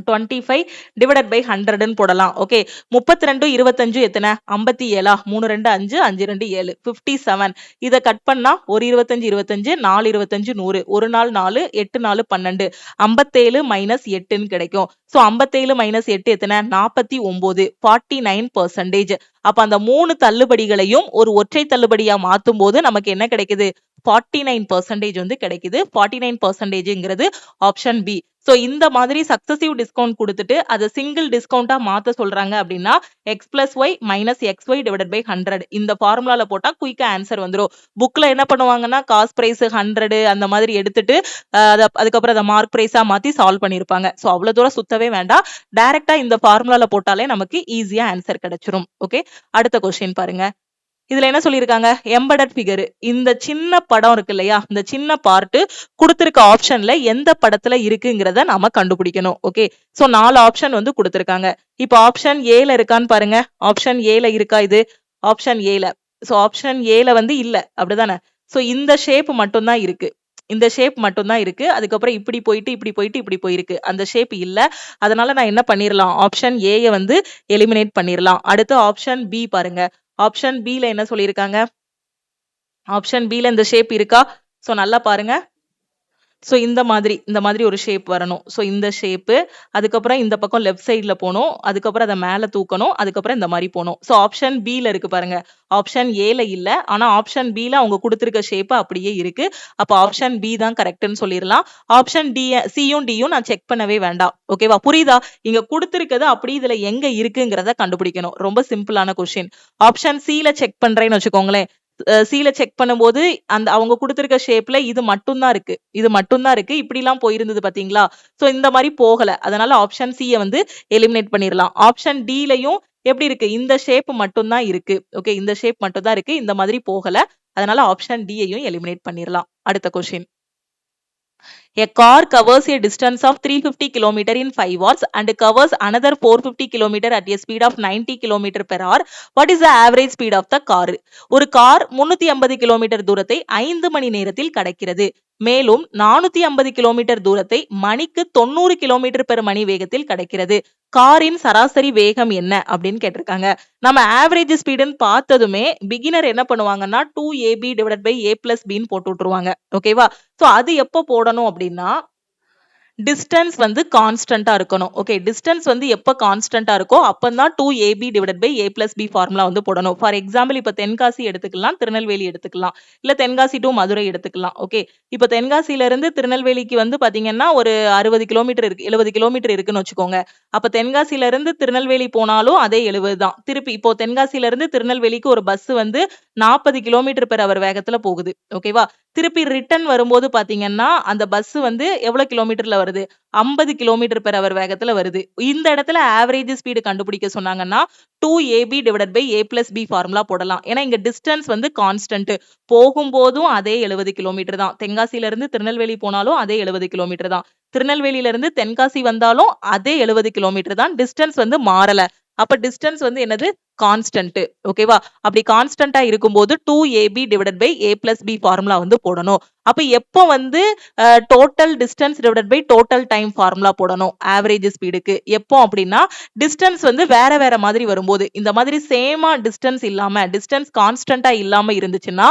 25 divided by 100 ன்னு போடலாம். ஓகே, 32 25 எத்தனை? 57. 3 2 5 5 2 7 57. இத கட் பண்ணா ஒரு 25 25 4 25 100, ஒரு நாள் 4 8 4 12, 57 minus 8 ன்னு கிடைக்கும். சோ 57 minus 8 எத்தனை? 49, 49%. அப்ப அந்த 3 தள்ளுபடிகளையும் ஒரு ஒற்றை தள்ளுபடியா மாத்தும் போது நமக்கு என்ன கிடைக்குது? 49% வந்து கிடைக்குது. 49%ங்கிறது ஆப்ஷன் பி. சோ சோ இந்த மாதிரி சக்சசிவ் டிஸ்கவுண்ட் கொடுத்துட்டு அதை சிங்கிள் டிஸ்கவுண்டா மாத்த சொல்றாங்க அப்படின்னா x plus y minus x y divided by 100 இந்த ஃபார்முலால போட்டா குயிக்கா ஆன்சர் வந்துடும். புக்ல என்ன பண்ணுவாங்கன்னா காஸ்ட் பிரைஸ் 100 அந்த மாதிரி எடுத்துட்டு அதுக்கப்புறம் அதை மார்க் பிரைஸா மாத்தி சால்வ் பண்ணிருப்பாங்க. சோ அவ்வளவு தூரம் சுத்தவே வேண்டாம், டைரக்டா இந்த ஃபார்முலால போட்டாலே நமக்கு ஈஸியா ஆன்சர் கிடைச்சிரும். ஓகே, அடுத்த கொஸ்டின் பாருங்க. இதுல என்ன சொல்லியிருக்காங்க, எம்பெடட் ஃபிகர். இந்த சின்ன படம் இருக்கு இல்லையா, இந்த சின்ன பார்ட் கொடுத்திருக்க ஆப்ஷன்ல எந்த படத்துல இருக்குங்கிறத நாம கண்டுபிடிக்கணும். ஓகே, சோ 4 ஆப்ஷன் வந்து கொடுத்திருக்காங்க. இப்போ ஆப்ஷன் ஏல இருக்கான்னு பாருங்க. ஆப்ஷன் ஏல இருக்கா இது? ஆப்ஷன் ஏல. சோ ஆப்ஷன் ஏல வந்து இல்ல, அப்படிதானே? சோ இந்த ஷேப் மட்டும் தான் இருக்கு, இந்த ஷேப் மட்டும் தான் இருக்கு. அதுக்கப்புறம் இப்படி போயிட்டு இப்படி போயிட்டு இப்படி போயிருக்கு, அந்த ஷேப் இல்ல. அதனால நான் என்ன பண்ணிரலாம், ஆப்ஷன் ஏய வந்து எலிமினேட் பண்ணிரலாம். அடுத்து ஆப்ஷன் பி பாருங்க. ஆப்ஷன் பி ல என்ன சொல்லியிருக்காங்க, ஆப்ஷன் பி ல இந்த ஷேப் இருக்கா? சோ நல்லா பாருங்க. சோ இந்த மாதிரி ஒரு ஷேப் வரணும். சோ இந்த ஷேப், அதுக்கப்புறம் இந்த பக்கம் லெஃப்ட் சைடுல போகணும், அதுக்கப்புறம் அதை மேல தூக்கணும், அதுக்கப்புறம் இந்த மாதிரி போகணும். சோ ஆப்ஷன் பி ல இருக்கு பாருங்க. ஆப்ஷன் ஏ ல இல்ல, ஆனா ஆப்ஷன் பி ல அவங்க கொடுத்திருக்க ஷேப் அப்படியே இருக்கு. அப்ப ஆப்ஷன் பி தான் கரெக்ட்னு சொல்லிடலாம். ஆப்ஷன் டி சியும் டியும் நான் செக் பண்ணவே வேண்டாம். ஓகேவா, புரியுதா? இங்க கொடுத்திருக்கிறது அப்படி இதுல எங்க இருக்குங்கிறத கண்டுபிடிக்கணும். ரொம்ப சிம்பிளான கொஸ்டின். ஆப்ஷன் சி ல செக் பண்றேன்னு வச்சுக்கோங்களேன். சீல செக் பண்ணும்போது அந்த அவங்க கொடுத்திருக்க ஷேப்ல இது மட்டும் தான் இருக்கு, இது மட்டும் தான் இருக்கு. இப்படி எல்லாம் போயிருந்தது பாத்தீங்களா? சோ இந்த மாதிரி போகல. அதனால ஆப்ஷன் சி வந்து எலிமினேட் பண்ணிரலாம். ஆப்ஷன் டி லயும் எப்படி இருக்கு, இந்த ஷேப் மட்டும் தான் இருக்கு. ஓகே, இந்த ஷேப் மட்டும் தான் இருக்கு, இந்த மாதிரி போகல. அதனால ஆப்ஷன் டி யையும் எலிமினேட் பண்ணிரலாம். அடுத்த question. A car covers a distance of 350 km in 5 hours and covers another 450 km at a speed of 90 km per hour. What is the average speed of the car? ஒரு car 350 kilometre தூரத்தை 5 மணி நேரத்தில் கடக்கிறது. மேலும் 450 kilometre தூரத்தை மணிக்கு 90 kilometre per மணி வேகத்தில் கடக்கிறது. காரின் சராசரி வேகம் என்ன அப்படின்னு கேட்டிருக்காங்க. நம்ம ஆவரேஜ் ஸ்பீடுன்னு பார்த்ததுமே பிகினர் என்ன பண்ணுவாங்கன்னா 2ab divided by a plus பின்னு போட்டு விட்டுருவாங்க. ஓகேவா? சோ அது எப்போ போடணும் அப்படின்னா, டிஸ்டன்ஸ் வந்து கான்ஸ்டன்டா இருக்கணும். ஓகே, டிஸ்டன்ஸ் வந்து எப்ப கான்ஸ்டன்டா இருக்கோ அப்பதான் 2ab divided by a plus b formula வந்து போடணும். ஃபார் எக்ஸாம்பிள் இப்ப தென்காசி எடுத்துக்கலாம், திருநெல்வேலி எடுத்துக்கலாம், இல்ல தென்காசி டு மதுரை எடுத்துக்கலாம். ஓகே, இப்ப தென்காசியில இருந்து திருநெல்வேலிக்கு வந்து பாத்தீங்கன்னா ஒரு 60 கிலோமீட்டர் இருக்கு, 70 கிலோமீட்டர் இருக்குன்னு வச்சுக்கோங்க. அப்ப தென்காசியில இருந்து திருநெல்வேலி போனாலும் அதே 70 தான். திருப்பி இப்போ தென்காசியில இருந்து திருநெல்வேலிக்கு ஒரு பஸ் வந்து 40 கிலோமீட்டர் பெர் அவர் வேகத்துல போகுது. ஓகேவா? திருப்பி ரிட்டர்ன் வரும்போது பாத்தீங்கன்னா அந்த பஸ் வந்து எவ்வளவு கிலோமீட்டர்ல வருது, 50 கிலோமீட்டர் பெர் அவர் வேகத்துல வருது. இந்த இடத்துல ஆவரேஜ் ஸ்பீடு கண்டுபிடிக்க சொன்னாங்கன்னா 2ab divided by a plus b formula போடலாம். ஏன்னா இங்க டிஸ்டன்ஸ் வந்து கான்ஸ்டன்ட், போகும்போதும் அதே 70 கிலோமீட்டர் தான். தென்காசியில இருந்து திருநெல்வேலி போனாலும் அதே 70 கிலோமீட்டர் தான். திருநெல்வேலியில இருந்து தென்காசி வந்தாலும் அதே 70 கிலோமீட்டர் தான். டிஸ்டன்ஸ் வந்து மாறல. அப்ப டிஸ்டன்ஸ் வந்து என்னது, கான்ஸ்டன்ட். ஓகேவா? அப்படி கான்ஸ்டன்டா இருக்கும்போது 2ab divided by a plus b formula வந்து போடணும். அப்ப எப்போ வந்து total distance divided by total time formula போடணும் ஆவரேஜ் ஸ்பீடுக்கு? எப்போ அப்படின்னா டிஸ்டன்ஸ் வந்து வேற வேற மாதிரி வரும்போது. இந்த மாதிரி சேமா டிஸ்டன்ஸ் இல்லாம, டிஸ்டன்ஸ் கான்ஸ்டன்டா இல்லாம இருந்துச்சுன்னா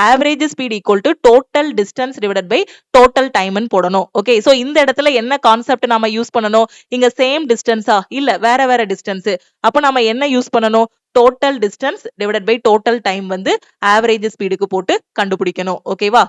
average speed equal to total distance divided by total டைம்னு போடணும். ஓகே, சோ இந்த இடத்துல என்ன கான்செப்ட் நாம யூஸ் பண்ணணும், இங்க சேம் டிஸ்டன்ஸா இல்ல வேற வேற டிஸ்டன்ஸ், அப்ப நாம என்ன யூஸ் பண்ணணும், total distance divided by total time வந்து ஆவரேஜ் ஸ்பீடுக்கு போட்டு கண்டுபிடிக்கணும். ஓகேவா?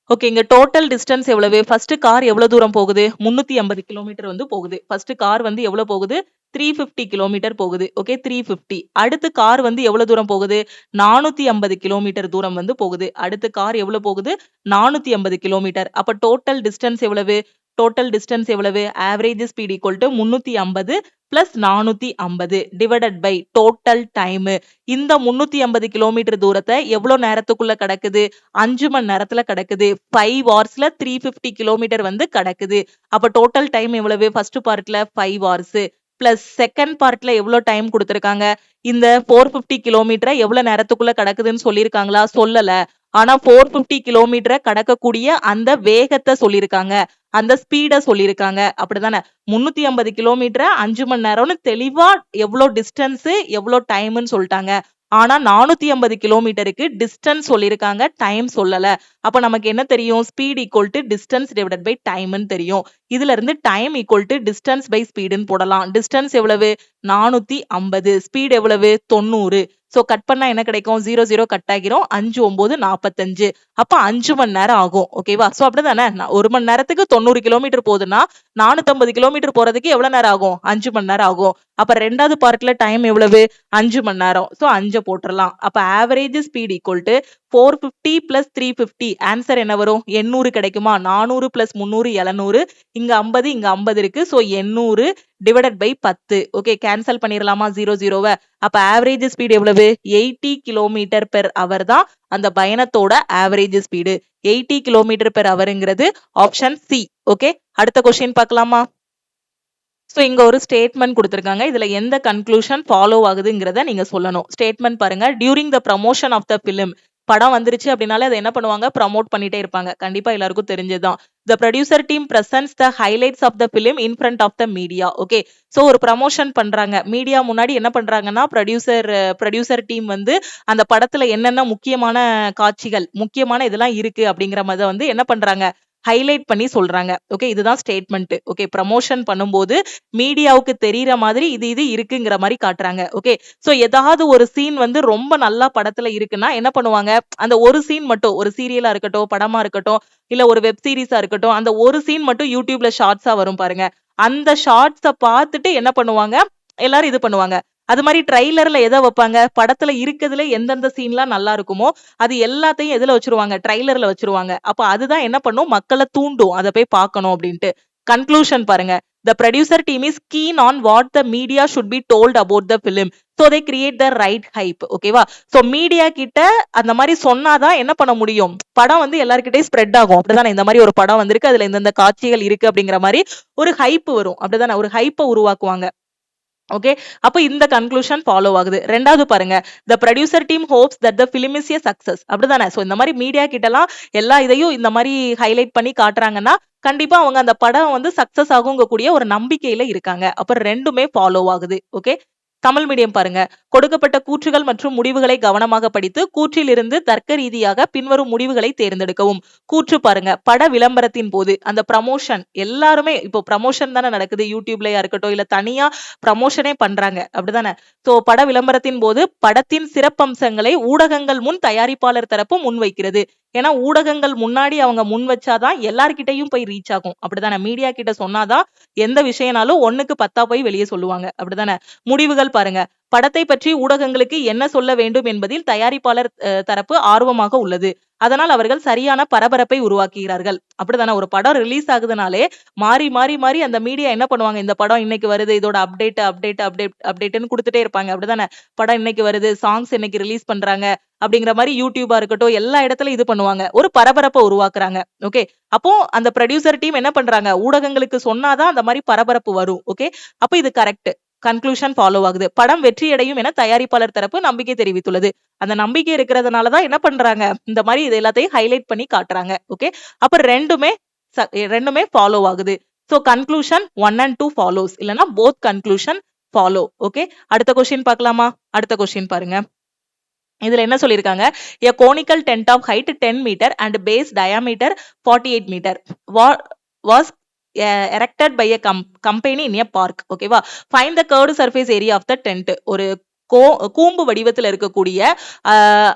ஓகே, இங்க டோட்டல் டிஸ்டன்ஸ் எவ்வளவு, ஃபர்ஸ்ட் கார் எவ்வளவு தூரம் போகுது, 350 கிலோமீட்டர் வந்து போகுது. ஃபர்ஸ்ட் கார் வந்து எவ்வளவு போகுது, 350 கிலோமீட்டர் போகுது. ஓகே, 350. அடுத்து கார் வந்து எவ்வளவு தூரம் போகுது, 450 கிலோமீட்டர் தூரம் வந்து போகுது. அடுத்து கார் எவ்வளவு போகுது, 450 கிலோமீட்டர். அப்ப டோட்டல் டிஸ்டன்ஸ் எவ்வளவு, டோட்டல் டிஸ்டன்ஸ் எவ்வளவு, average speed equal to 350 plus 450 divided by total time. இந்த 350 கிலோமீட்டர் தூரத்தை எவ்வளவு நேரத்துக்குள்ள கடக்குது, 5 மணி நேரத்துல கடக்குது. 5 ஹவர்ஸ்ல 350 கிலோமீட்டர் வந்து கடக்குது. அப்ப டோட்டல் டைம் எவ்வளவு, ஃபர்ஸ்ட் பார்ட்ல 5 ஹவர்ஸ் பிளஸ் செகண்ட் பார்ட்ல எவ்வளவு டைம் கொடுத்திருக்காங்க, இந்த 450 கிலோமீட்டரை எவ்வளவு நேரத்துக்குள்ள கடக்குதுன்னு சொல்லியிருக்காங்களா, சொல்லல. ஆனா 450 கிலோமீட்டரை கடக்கக்கூடிய அந்த வேகத்தை சொல்லியிருக்காங்க, அந்த ஸ்பீட சொல்லியிருக்காங்க. அப்படிதானே? 350 கிலோமீட்டரை 5 மணி நேரம்னு தெளிவா எவ்வளவு டிஸ்டன்ஸ் எவ்வளவு டைம்னு சொல்லிட்டாங்க. ஆனா 450 கிலோமீட்டருக்கு டிஸ்டன்ஸ் சொல்லியிருக்காங்க, டைம் சொல்லல. அப்ப நமக்கு என்ன தெரியும், speed equal to distance divided by டைம்னு தெரியும். இதுல இருந்து time equal to distance by ஸ்பீடுன்னு போடலாம். டிஸ்டன்ஸ் எவ்வளவு, 450, ஸ்பீட் எவ்வளவு, 90. சோ கட் பண்ணா என்ன கிடைக்கும்? 0 0 கட் ஆகிரும். 5 9 45. அப்ப 5 மணி நேரம் ஆகும். ஓகேவா? சோ அப்படிதானே? 1 மணி நேரத்துக்கு 90 கிலோமீட்டர் போகுதுன்னா 450 கிலோமீட்டர் போறதுக்கு எவ்வளவு நேரம் ஆகும்? 5 மணி நேரம் ஆகும். அப்ப ரெண்டாவது பார்ட்ல டைம் எவ்வளவு? 5 மணி நேரம். சோ 5 போட்டுறலாம். அப்ப average speed equal to 450 plus 350. Answer என்ன வரும்? 800 கிடைக்குமா? 400 பிளஸ் 300 700. இங்க 50 இங்க 50 இருக்கு. So 800 divided by 10. Okay, cancel பண்ணிரலாமா 0 அப்ப ஆவரேஜ் ஸ்பீட் எவ்வளவு? 80 கிலோமீட்டர் பெர் அவர் தான் அந்த பயணத்தோட ஆவரேஜ் ஸ்பீடு. 80 கிலோமீட்டர் பெர் அவர்ங்கிறது ஆப்ஷன் சி. ஓகே, அடுத்த கொஸ்டின் பார்க்கலாமா? சோ இங்க ஒரு ஸ்டேட்மெண்ட் கொடுத்திருக்காங்க. இதுல எந்த கன்க்ளூஷன் ஃபாலோ ஆகுதுங்கிறத நீங்க சொல்லணும். ஸ்டேட்மெண்ட் பாருங்க. During the promotion of the film, படம் வந்துருச்சு அப்படின்னாலே அதை என்ன பண்ணுவாங்க? ப்ரமோட் பண்ணிட்டே இருப்பாங்க. கண்டிப்பா எல்லாருக்கும் தெரிஞ்சதுதான். The producer team presents the highlights of the film in front of the media. Okay, so ஒரு ப்ரமோஷன் பண்றாங்க. மீடியா முன்னாடி என்ன பண்றாங்கன்னா, ப்ரொடியூசர் டீம் வந்து அந்த படத்துல என்னென்ன முக்கியமான காட்சிகள், முக்கியமான இதெல்லாம் இருக்கு அப்படிங்கிற மாதிரி வந்து என்ன பண்றாங்க? ஹைலைட் பண்ணி சொல்றாங்க. ஓகே, இதுதான் ஸ்டேட்மெண்ட். ஓகே, ப்ரமோஷன் பண்ணும்போது மீடியாவுக்கு தெரியற மாதிரி இது இருக்குங்கிற மாதிரி காட்டுறாங்க. ஓகே, சோ ஏதாவது ஒரு சீன் வந்து ரொம்ப நல்லா படத்துல இருக்குன்னா என்ன பண்ணுவாங்க? அந்த ஒரு சீன் மட்டும், ஒரு சீரியலா இருக்கட்டும், படமா இருக்கட்டும், இல்ல ஒரு வெப் சீரிஸா இருக்கட்டும், அந்த ஒரு சீன் மட்டும் யூடியூப்ல ஷார்ட்ஸா வரும் பாருங்க. அந்த ஷார்ட்ஸ பார்த்துட்டு என்ன பண்ணுவாங்க? எல்லாரும் இது பண்ணுவாங்க. அது மாதிரி ட்ரைலர்ல எதை வைப்பாங்க? படத்துல இருக்கிறதுல எந்தெந்த சீன்லாம் நல்லா இருக்குமோ அது எல்லாத்தையும் எதுல வச்சிருவாங்க? ட்ரைலர்ல வச்சிருவாங்க. அப்ப அதுதான் என்ன பண்ணும்? மக்களை தூண்டும் அதை போய் பார்க்கணும் அப்படின்ட்டு. கன்க்ளூஷன் பாருங்க. The producer team is keen on what the media should be told about the film. So they create the right hype. ஓகேவா? சோ மீடியா கிட்ட அந்த மாதிரி சொன்னாதான் என்ன பண்ண முடியும்? படம் வந்து எல்லார்கிட்டயும் ஸ்ப்ரெட் ஆகும். அப்படிதானே? இந்த மாதிரி ஒரு படம் வந்திருக்கு, அதுல இந்த காட்சிகள் இருக்கு அப்படிங்கிற மாதிரி ஒரு ஹைப் வரும். அப்படிதானே? ஒரு ஹைப்பை உருவாக்குவாங்க. ஓகே, அப்ப இந்த கன்க்ளூஷன் ஃபாலோ ஆகுது. ரெண்டாவது பாருங்க. The producer team hopes that the film is a success. அப்படிதானே? சோ இந்த மாதிரி மீடியா கிட்டலாம் எல்லா இதையும் இந்த மாதிரி ஹைலைட் பண்ணி காட்டுறாங்கன்னா கண்டிப்பா அவங்க அந்த படம் வந்து சக்சஸ் ஆகுங்கக்கூடிய ஒரு நம்பிக்கையில இருக்காங்க. அப்ப ரெண்டுமே ஃபாலோ ஆகுது. ஓகே, தமிழ் மீடியம் பாருங்க. கொடுக்கப்பட்ட கூற்றுகள் மற்றும் முடிவுகளை கவனமாக படித்து கூற்றிலிருந்து தர்க்க ரீதியாக பின்வரும் முடிவுகளை தேர்ந்தெடுக்கவும். கூற்று பாருங்க. பட விளம்பரத்தின் போது அந்த ப்ரமோஷன் எல்லாருமே இப்போ ப்ரமோஷன் தானே நடக்குது. யூடியூப்லயா இருக்கட்டும், இல்ல தனியா ப்ரமோஷனே பண்றாங்க. அப்படிதானே? சோ பட விளம்பரத்தின் போது படத்தின் சிறப்பம்சங்களை ஊடகங்கள் முன் தயாரிப்பாளர் தரப்பு முன்வைக்கிறது. ஏன்னா ஊடகங்கள் முன்னாடி அவங்க முன் வச்சாதான் எல்லார்கிட்டையும் போய் ரீச் ஆகும். அப்படிதானே? மீடியா கிட்ட சொன்னாதான் எந்த விஷயம்னாலும் 1க்கு 10 போய் வெளியே சொல்லுவாங்க. அப்படிதானே? முடிவுகள் பாருங்க. படத்தை பற்றி ஊடகங்களுக்கு என்ன சொல்ல வேண்டும் என்பதில் தயாரிப்பாளர் தரப்பு ஆர்வமாக உள்ளது. அதனால் அவர்கள் சரியான பரபரப்பை உருவாக்குகிறார்கள். அப்படிதானே? ஒரு படம் ரிலீஸ் ஆகுதுனாலே மாறி மாறி மாறி அந்த மீடியா என்ன பண்ணுவாங்க? இந்த படம் இன்னைக்கு வருது, இதோட அப்டேட்னு கொடுத்துட்டே இருப்பாங்க. அப்படிதானே? படம் இன்னைக்கு வருது, சாங்ஸ் இன்னைக்கு ரிலீஸ் பண்றாங்க அப்படிங்கிற மாதிரி யூடியூபா இருக்கட்டும், எல்லா இடத்துலயும் இது பண்ணுவாங்க. ஒரு பரபரப்பை உருவாக்குறாங்க. ஓகே, அப்போ அந்த ப்ரொடியூசர் டீம் என்ன பண்றாங்க? ஊடகங்களுக்கு சொன்னாதான் அந்த மாதிரி பரபரப்பு வரும். ஓகே, அப்ப இது கரெக்ட். கன்க்ளூஷன் ஃபாலோ ஆகுது. படம் வெற்றியடையும் என தயாரிப்பாளர் தரப்பு நம்பிக்கை தெரிவித்துள்ளது. அந்த நம்பிக்கை இருக்கிறதுனாலதான் என்ன பண்றாங்க? இந்த மாதிரி இது எல்லாத்தையும் ஹைலைட் பண்ணி காட்டுறாங்க. ஓகே, அப்ப ரெண்டுமே ஃபாலோ ஆகுது. சோ கன்க்ளூஷன் 1 and 2 ஃபாலோஸ், இல்லனா போத் கன்க்ளூஷன் ஃபாலோ. ஓகே, அடுத்த கொஸ்டின் பார்க்கலாமா? அடுத்த கொஸ்டின் பாருங்க. இதுல என்ன சொல்லிருக்காங்க? a conical tent of height 10 meter and base diameter 48 meter was erected by a company in a park. ஓகேவா? find the curved surface area of the tent. ஒரு கூம்பு வடிவத்துல இருக்கக்கூடிய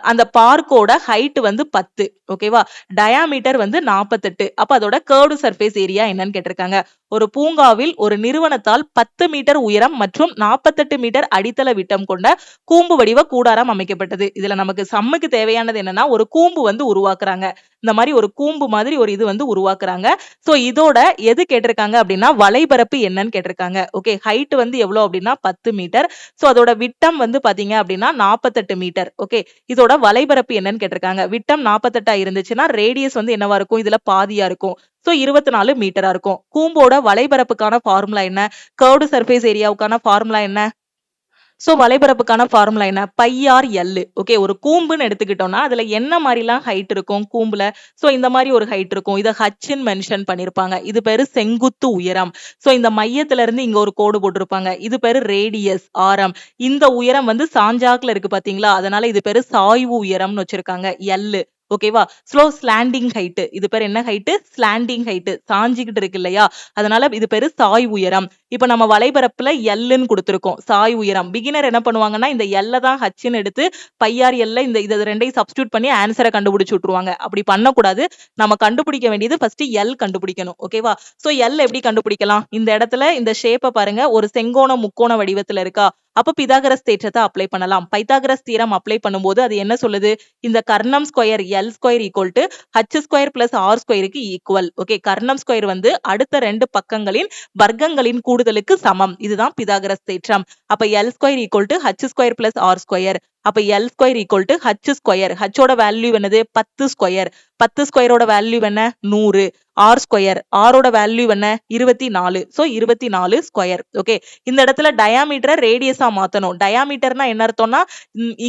அந்த பார்க்கோட ஹைட் வந்து 10. ஓகேவா? டயாமீட்டர் வந்து 48. அப்ப அதோட கர்வ்டு சர்ஃபேஸ் ஏரியா என்னன்னு கேட்டிருக்காங்க. ஒரு பூங்காவில் ஒரு நிறுவனத்தால் 10 மீட்டர் உயரம் மற்றும் 48 மீட்டர் அடித்தள விட்டம் கொண்ட கூம்பு வடிவ கூடாரம் அமைக்கப்பட்டது. இதுல நமக்கு சம்முக்கு தேவையானது என்னன்னா, ஒரு கூம்பு வந்து உருவாக்குறாங்க. இந்த மாதிரி ஒரு கூம்பு மாதிரி ஒரு இது வந்து உருவாக்குறாங்க. சோ இதோட எது கேட்டிருக்காங்க அப்படின்னா, வலைபரப்பு என்னன்னு கேட்டிருக்காங்க. ஓகே, ஹைட் வந்து எவ்வளவு அப்படின்னா 10 மீட்டர். சோ அதோட விட்டம் வந்து பாத்தீங்க அப்படின்னா 48 மீட்டர். ஓகே, இதோட வலைபரப்பு என்னன்னு கேட்டிருக்காங்க. விட்டம் 48 இருந்துச்சுன்னா ரேடியஸ் வந்து என்னவா இருக்கும்? இதுல பாதியா இருக்கும். சோ 24 மீட்டரா இருக்கும். கூம்போட வலைபரப்புக்கான ஃபார்முலா என்ன? கர்வ்டு சர்ஃபேஸ் ஏரியாவுக்கான ஃபார்முலா என்ன? சோ வலைபரப்புக்கான ஃபார்முலா என்ன? πr/l. ஓகே, ஒரு கூம்புன்னு எடுத்துக்கிட்டோம்னா அதுல என்ன மாதிரிலாம் ஹைட் இருக்கும் கூம்புல? சோ இந்த மாதிரி ஒரு ஹைட் இருக்கும். இத ஹச்ன்னு மென்ஷன் பண்ணிருப்பாங்க. இது பேரு செங்குத்து உயரம். சோ இந்த மையத்துல இருந்து இங்க ஒரு கோடு போட்டிருப்பாங்க. இது பேரு ரேடியஸ், ஆரம். இந்த உயரம் வந்து சாஞ்சாக்குல இருக்கு பாத்தீங்களா? அதனால இது பேரு சாய்வு உயரம்னு வச்சிருக்காங்க, எல். ஓகேவா? Slow slanting height. இது பேர் என்ன ஹைட்? Slanting height. சாஞ்சிக்கிட்டு இருக்கு இல்லையா? அதனால இது பேரு சாய் உயரம். இப்ப நம்ம வலைபரப்புல எல்லுன்னு கொடுத்திருக்கோம் சாய் உயரம். பிகினர் என்ன பண்ணுவாங்கன்னா இந்த எல்ல தான் ஹச்ன்னு எடுத்து பையார் எல்ல இந்த இது ரெண்டையும் சப்ஸ்டியூட் பண்ணி ஆன்சரை கண்டுபிடிச்சு விட்டுருவாங்க. அப்படி பண்ணக்கூடாது. நம்ம கண்டுபிடிக்க வேண்டியது ஃபர்ஸ்ட் எல் கண்டுபிடிக்கணும். ஓகேவா? சோ எல் எப்படி கண்டுபிடிக்கலாம்? இந்த இடத்துல இந்த ஷேப்பை பாருங்க, ஒரு செங்கோண முக்கோண வடிவத்துல இருக்கா? அப்ப பிதாகரஸ் தேற்றத்தை அப்ளை பண்ணலாம். பைத்தாகரஸ் தியரம் அப்ளை பண்ணும்போது அது என்ன சொல்லுது? இந்த கர்ணம் square L square equal to H square plus R ஸ்கொயருக்கு ஈக்குவல். ஓகே, கர்ணம் ஸ்கொயர் வந்து அடுத்த ரெண்டு பக்கங்களின் வர்க்கங்களின் கூடுதலுக்கு சமம். இதுதான் பிதாகரஸ் தேற்றம். அப்ப L square equal to H square plus R square. அப்ப L square equal to H square. ஹச்சோட வேல்யூ என்னது? 10 ஸ்கொயர். 10 ஸ்கொயரோட வேல்யூ என்ன? 100. R square. ஆரோட வேல்யூ என்ன? 24. So 24 square. ஓகே, இந்த இடத்துல டயாமீட்டரை ரேடியஸா மாத்தணும். டயாமீட்டர்னா என்ன அர்த்தம்னா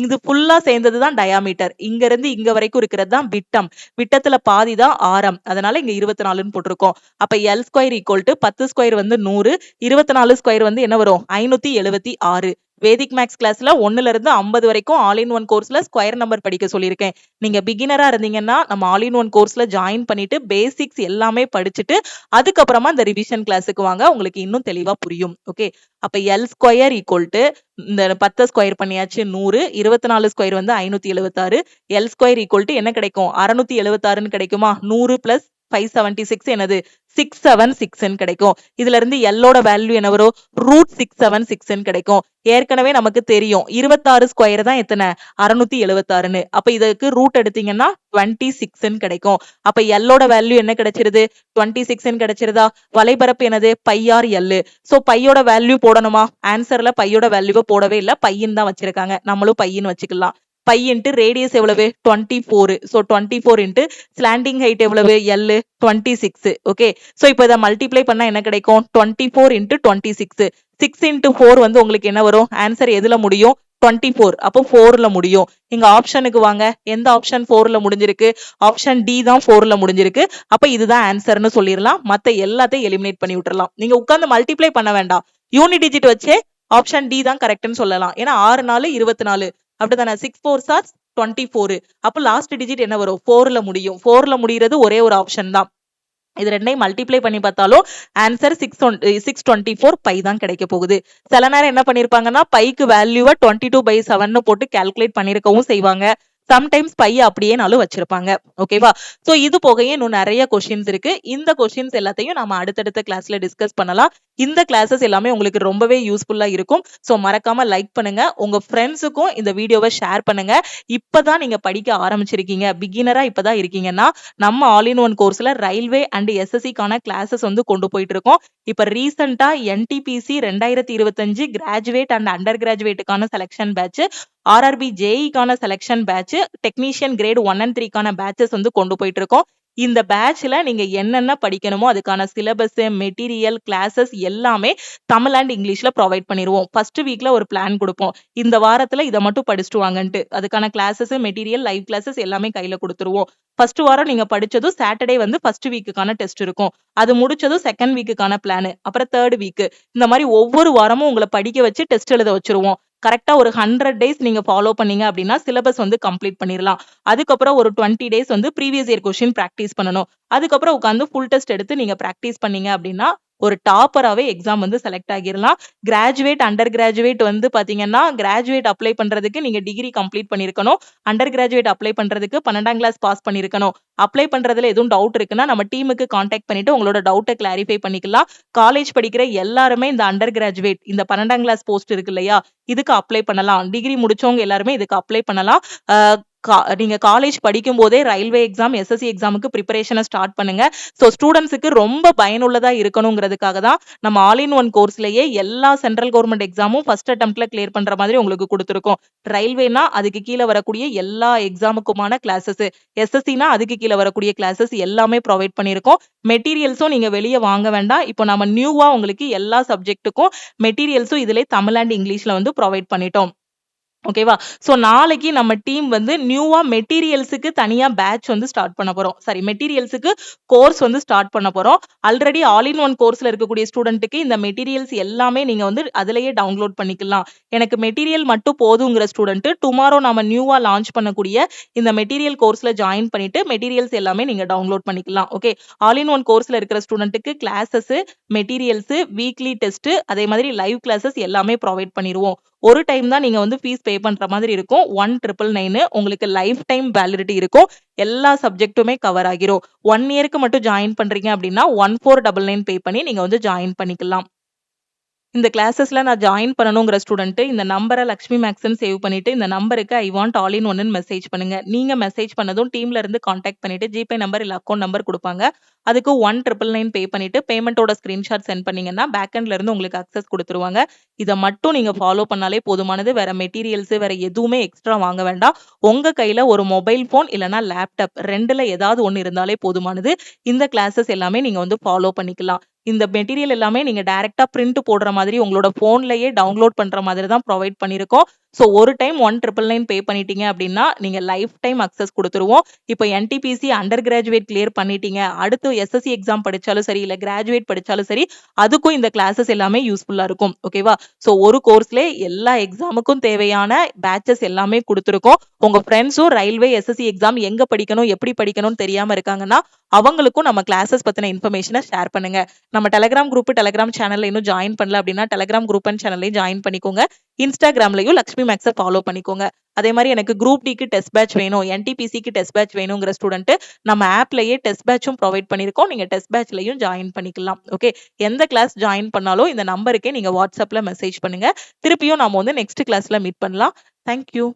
இது ஃபுல்லா சேர்ந்ததுதான் டயாமீட்டர். இங்க இருந்து இங்க வரைக்கும் இருக்கிறது தான் விட்டம். விட்டத்துல பாதி தான் ஆரம். அதனால இங்க 24ன்னு போட்டிருக்கோம். அப்ப L square equal to 10 square வந்து 100, 24 ஸ்கொயர் வந்து என்ன வரும்? 576. வேதிக் மேக்ஸ் கிளாஸ்ல 1ல இருந்து 50 வரைக்கும் ஆல் இன் ஒன் கோர்ஸ்ல ஸ்கொயர் நம்பர் படிக்க சொல்லியிருக்கேன். நீங்க பிகினரா இருந்தீங்கன்னா நம்ம ஆல் இன் ஒன் கோர்ஸ்ல ஜாயின் பண்ணிட்டு பேசிக்ஸ் எல்லாமே படிச்சுட்டு அதுக்கப்புறமா இந்த ரிவிஷன் கிளாஸுக்கு வாங்க, உங்களுக்கு இன்னும் தெளிவா புரியும். ஓகே, அப்ப எல் ஸ்கொயர் ஈக்குவல் டு இந்த 10 ஸ்கொயர் பண்ணியாச்சு 100, 24 ஸ்கொயர் வந்து 576. எல் ஸ்கொயர் ஈக்குவல் டு என்ன கிடைக்கும்? 676ன்னு கிடைக்குமா? 100 பிளஸ் 576 என்னது? 676 கிடைக்கும். இதுல இருந்து எல்லோட வேல்யூ என்ன வரும்? √676 கிடைக்கும். ஏற்கனவே நமக்கு தெரியும் 26 ஸ்கொயர் தான் எத்தனை? 676. அப்ப இதுக்கு ரூட் எடுத்தீங்கன்னா 26 கிடைக்கும். அப்ப எல்லோட வேல்யூ என்ன கிடைச்சிருது? 26 கிடைச்சிருதா? வலைபரப்பு என்னது? Pi r L. சோ பையோட வேல்யூ போடணுமா? ஆன்சர்ல பையோட வேல்யூவை போடவே இல்ல, பையன் தான் வச்சிருக்காங்க. நம்மளும் பையன் வச்சுக்கலாம். பை இன்ட்டு ரேடியஸ் எவ்வளவு? 24. சோ 24 இன்ட்டு ஸ்லாண்டிங் ஹைட் எவ்வளவு? எல் 26. ஓகே, சோ இப்போ இதை மல்டிப்ளை பண்ணா என்ன கிடைக்கும்? 24 இன்ட்டு 26. 6 இன்ட்டு 4 வந்து உங்களுக்கு என்ன வரும்? ஆன்சர் எதுல முடியும்? 24. அப்போ 4ல முடியும். இங்க ஆப்ஷனுக்கு வாங்க. எந்த ஆப்ஷன் 4ல முடிஞ்சிருக்கு? ஆப்ஷன் டி தான் 4ல முடிஞ்சிருக்கு. அப்ப இதுதான் ஆன்சர்னு சொல்லிடலாம். மத்த எல்லாத்தையும் எலிமினேட் பண்ணி விட்டுறலாம். நீங்க உட்கார்ந்து மல்டிப்ளை பண்ண வேண்டாம். யூனிட் டிஜிட் வச்சே ஆப்ஷன் டி தான் கரெக்ட்னு சொல்லலாம். ஏன்னா 6 4 24 அப்படிதானே? 6 4 சார் 24. அப்ப லாஸ்ட் டிஜிட் என்ன வரும்? 4ல முடியும். 4ல முடிகிறது ஒரே ஒரு ஆப்ஷன் தான். இது ரெண்டையும் மல்டிப்ளை பண்ணி பார்த்தாலும் ஆன்சர் 624 பை தான் கிடைக்க போகுது. சில நேரம் என்ன பண்ணிருப்பாங்கன்னா பைக்கு வேல்யூவை 22/7 போட்டு கால்குலேட் பண்ணிருக்கவும் செய்வாங்க. சம்டைம்ஸ் பைய அப்படியேனாலும் வச்சிருப்பாங்க. ஓகேவா? சோ இது போகையே இன்னும் நிறைய கொஸ்டின்ஸ் இருக்கு. இந்த கொஸ்டின்ஸ் எல்லாத்தையும் நம்ம அடுத்தடுத்த கிளாஸ்ல டிஸ்கஸ் பண்ணலாம். இந்த கிளாஸஸ் எல்லாமே உங்களுக்கு ரொம்பவே யூஸ்ஃபுல்லா இருக்கும். சோ மறக்காம லைக் பண்ணுங்க, உங்க ஃப்ரெண்ட்ஸுக்கும் இந்த வீடியோவை ஷேர் பண்ணுங்க. இப்பதான் நீங்க படிக்க ஆரம்பிச்சிருக்கீங்க, பிகினரா இப்பதான் இருக்கீங்கன்னா நம்ம ஆல் இன் ஒன் கோர்ஸ்ல ரயில்வே அண்ட் எஸ்எஸ்சிக்கான கிளாஸஸ் வந்து கொண்டு போயிட்டு இருக்கோம். இப்ப ரீசெண்டா என்டிபிசி 2025 கிராஜுவேட் அண்ட் அண்டர் கிராஜுவேட்டுக்கான செலக்ஷன் பேட்ச், ஆர்ஆர்பி ஜேஇக்கான selection batch, technician grade 1 and 3க்கான பேட்சஸ் வந்து கொண்டு போயிட்டு இருக்கோம். இந்த பேட்ச்ல நீங்க என்னென்ன படிக்கணுமோ அதுக்கான சிலபஸ், மெட்டீரியல், கிளாஸஸ் எல்லாமே தமிழ் அண்ட் இங்கிலீஷ்ல ப்ரொவைட் பண்ணிடுவோம். ஃபர்ஸ்ட் வீக்ல ஒரு பிளான் கொடுப்போம். இந்த வாரத்துல இதை மட்டும் படிச்சுட்டு வாங்கன்ட்டு அதுக்கான கிளாஸஸ், மெட்டீரியல், லைவ் கிளாஸஸ் எல்லாமே கையில கொடுத்துருவோம். ஃபர்ஸ்ட் வாரம் நீங்க படிச்சதும் சாட்டர்டே வந்து ஃபர்ஸ்ட் வீக்குக்கான டெஸ்ட் இருக்கும். அது முடிச்சதும் செகண்ட் வீக்குக்கான பிளான், அப்புறம் தேர்ட் வீக், இந்த மாதிரி ஒவ்வொரு வாரமும் உங்களை படிக்க வச்சு டெஸ்ட் எழுத வச்சிருவோம். கரெக்டா ஒரு 100 டேஸ் நீங்க ஃபாலோ பண்ணீங்க அப்படின்னா சிலபஸ் வந்து கம்ப்ளீட் பண்ணிடலாம். அதுக்கப்புறம் ஒரு 20 டேஸ் வந்து ப்ரீவியஸ் இயர் கொஸ்டின் பிராக்டிஸ் பண்ணணும். அதுக்கப்புறம் உட்காந்து ஃபுல் டெஸ்ட் எடுத்து நீங்க பிராக்டிஸ் பண்ணீங்க அப்படின்னா ஒரு டாப்பராகவே எக்ஸாம் வந்து செலக்ட் ஆகிடலாம். கிராஜுவேட், அண்டர் கிராஜுவேட் வந்து பாத்தீங்கன்னா கிராஜுவேட் அப்ளை பண்றதுக்கு நீங்க டிகிரி கம்ப்ளீட் பண்ணிருக்கணும். அண்டர் கிராஜுவேட் அப்ளை பண்றதுக்கு 12ஆம் கிளாஸ் பாஸ் பண்ணிருக்கணும். அப்ளை பண்றதுல எதுவும் டவுட் இருக்குன்னா நம்ம டீமுக்கு கான்டாக்ட் பண்ணிட்டு உங்களோட டவுட்டை கிளாரிஃபை பண்ணிக்கலாம். காலேஜ் படிக்கிற எல்லாருமே இந்த அண்டர் கிராஜுவேட், இந்த 12ஆம் கிளாஸ் போஸ்ட் இருக்கு இல்லையா, இதுக்கு அப்ளை பண்ணலாம். டிகிரி முடிச்சவங்க எல்லாருமே இதுக்கு அப்ளை பண்ணலாம். நீங்க காலேஜ் படிக்கும் போதே ரயில்வே எக்ஸாம், எஸ்எஸ்சி எக்ஸாமுக்கு ப்ரிப்பரேஷனை ஸ்டார்ட் பண்ணுங்க. ஸோ ஸ்டூடெண்ட்ஸுக்கு ரொம்ப பயனுள்ளதா இருக்கணுங்கிறதுக்காக தான் நம்ம ஆல் இன் ஒன் கோர்ஸ்லயே எல்லா சென்ட்ரல் கவர்மெண்ட் எக்ஸாமும் ஃபர்ஸ்ட் அட்டெம்ப்ட்ல கிளியர் பண்ற மாதிரி உங்களுக்கு கொடுத்துருக்கோம். ரயில்வேனா அதுக்கு கீழே வரக்கூடிய எல்லா எக்ஸாமுக்குமான கிளாஸஸ், எஸ்எஸ்சினா அதுக்கு கீழே வரக்கூடிய கிளாஸஸ் எல்லாமே ப்ரொவைட் பண்ணியிருக்கோம். மெட்டீரியல்ஸும் நீங்க வெளியே வாங்க வேண்டாம். இப்போ நம்ம நியூவா உங்களுக்கு எல்லா சப்ஜெக்ட்டுக்கும் மெட்டீரியல்ஸும் இதிலே தமிழ் அண்ட் இங்கிலீஷ்ல வந்து ப்ரொவைட் பண்ணிட்டோம். ஓகேவா? ஸோ நாளைக்கு நம்ம டீம் வந்து நியூவா மெட்டீரியல்ஸுக்கு தனியா பேட்ச் வந்து ஸ்டார்ட் பண்ண போறோம். சாரி, மெட்டீரியல்ஸுக்கு கோர்ஸ் வந்து ஸ்டார்ட் பண்ண போறோம். ஆல்ரெடி ஆல் இன் ஒன் கோர்ஸ்ல இருக்கக்கூடிய ஸ்டூடெண்ட்டுக்கு இந்த மெட்டீரியல்ஸ் எல்லாமே நீங்க வந்து அதிலேயே டவுன்லோட் பண்ணிக்கலாம். எனக்கு மெட்டீரியல் மட்டும் போதுங்கிற ஸ்டூடெண்ட் டுமாரோ நாம நியூவா லான்ச் பண்ணக்கூடிய இந்த மெட்டீரியல் கோர்ஸ்ல ஜாயின் பண்ணிட்டு மெட்டீரியல்ஸ் எல்லாமே நீங்க டவுன்லோட் பண்ணிக்கலாம். ஓகே. ஆல் இன் ஒன் கோர்ஸ்ல இருக்கிற ஸ்டூடெண்ட்டுக்கு கிளாஸஸ், மெட்டீரியல்ஸ், வீக்லி டெஸ்ட், அதே மாதிரி லைவ் கிளாஸஸ் எல்லாமே ப்ரொவைட் பண்ணிருவோம். ஒரு டைம் தான் நீங்க வந்து ஃபீஸ் பே பண்ற மாதிரி இருக்கும். 1999 உங்களுக்கு லைஃப் டைம் வேலிடிட்டி இருக்கும். எல்லா சப்ஜெக்ட்டுமே கவர் ஆகிரும். 1 இயர்க்கு மட்டும் ஜாயின் பண்றீங்க அப்படின்னா 1499 பே பண்ணி நீங்க வந்து ஜாயின் பண்ணிக்கலாம். இந்த கிளாஸஸ்ல நான் ஜாயின் பண்ணணுங்கிற ஸ்டூடெண்ட் இந்த நம்பரை லக்ஷ்மி மேக்ஸ்ன்னு சேவ் பண்ணிட்டு இந்த நம்பருக்கு ஐ வாண்ட் ஆல் இன் ஒன்னு மெசேஜ் பண்ணுங்க. நீங்க மெசேஜ் பண்ணதும் டீம்ல இருந்து கான்டாக்ட் பண்ணிட்டு ஜிபே நம்பர் இல்ல அக்கௌண்ட் நம்பர் கொடுப்பாங்க. அதுக்கு 1999 பே பண்ணிட்டு பேமெண்ட்டோட ஸ்கிரீன்ஷாட் சென்ட் பண்ணீங்கன்னா பேக்எண்ட்ல இருந்து உங்களுக்கு அக்சஸ் கொடுத்துருவாங்க. இதை மட்டும் நீங்க ஃபாலோ பண்ணாலே போதுமானது. வேற மெட்டீரியல்ஸ் வேற எதுவுமே எக்ஸ்ட்ரா வாங்க வேண்டாம். உங்க கையில ஒரு மொபைல் போன் இல்லனா லேப்டாப் ரெண்டுல ஏதாவது ஒன்னு இருந்தாலே போதுமானது. இந்த கிளாஸஸ் எல்லாமே நீங்க வந்து ஃபாலோ பண்ணிக்கலாம். இந்த மெட்டீரியல் எல்லாமே நீங்க டைரக்டா பிரிண்ட் போடுற மாதிரி உங்களோட போன்லயே டவுன்லோட் பண்ற மாதிரி தான் ப்ரொவைட் பண்ணிருக்கோம். ஸோ ஒரு டைம் 1999 பே பண்ணிட்டீங்க அப்படின்னா நீங்க லைஃப் டைம் அக்சஸ் கொடுத்துருவோம். இப்போ என்டிபிசி அண்டர் கிராஜுவேட் கிளியர் பண்ணிட்டீங்க, அடுத்து எஸ்எஸ்சி எக்ஸாம் படிச்சாலும் சரி இல்ல கிராஜுவேட் படிச்சாலும் சரி அதுக்கும் இந்த கிளாஸஸ் எல்லாமே யூஸ்ஃபுல்லா இருக்கும். ஓகேவா? ஸோ ஒரு கோர்ஸ்ல எல்லா எக்ஸாமுக்கும் தேவையான பேட்சஸ் எல்லாமே கொடுத்துருக்கோம். உங்க ஃப்ரெண்ட்ஸும் ரயில்வே எஸ்எஸ்சி எக்ஸாம் எங்க படிக்கணும் எப்படி படிக்கணும்னு தெரியாம இருக்காங்கன்னா அவங்களுக்கும் நம்ம கிளாஸஸ் பத்தின இன்ஃபர்மேஷனை ஷேர் பண்ணுங்க. நம்ம டெலிகிராம் குரூப் டெலிகிராம் சேனல்ல இன்னும் ஜாயின் பண்ணல அப்படின்னா டெலிகிராம் குரூப் அண்ட் சேனல்லையும் ஜாயின் பண்ணிக்கோங்க. இன்ஸ்டாகிராம்லயும் லக்ஷ்மி மேக்ஸை ஃபாலோ பண்ணிக்கோங்க. அதே மாதிரி எனக்கு குரூப் டிக்கு டெஸ்ட் பேட்ச் வேணும், என்டிபிசிக்கு டெஸ்ட் பேட்ச் வேணுங்கிற ஸ்டூடெண்ட் நம்ம ஆப்லயே டெஸ்ட் பேட்சும் ப்ரொவைட் பண்ணிருக்கோம். நீங்க டெஸ்ட் பேட்ச்லயும் ஜாயின் பண்ணிக்கலாம். ஓகே. எந்த கிளாஸ் ஜாயின் பண்ணாலும் இந்த நம்பருக்கே நீங்க வாட்ஸ்அப்ல மெசேஜ் பண்ணுங்க. திருப்பியும் நாம வந்து நெக்ஸ்ட் கிளாஸ்ல மீட் பண்ணலாம். தேங்க்யூ.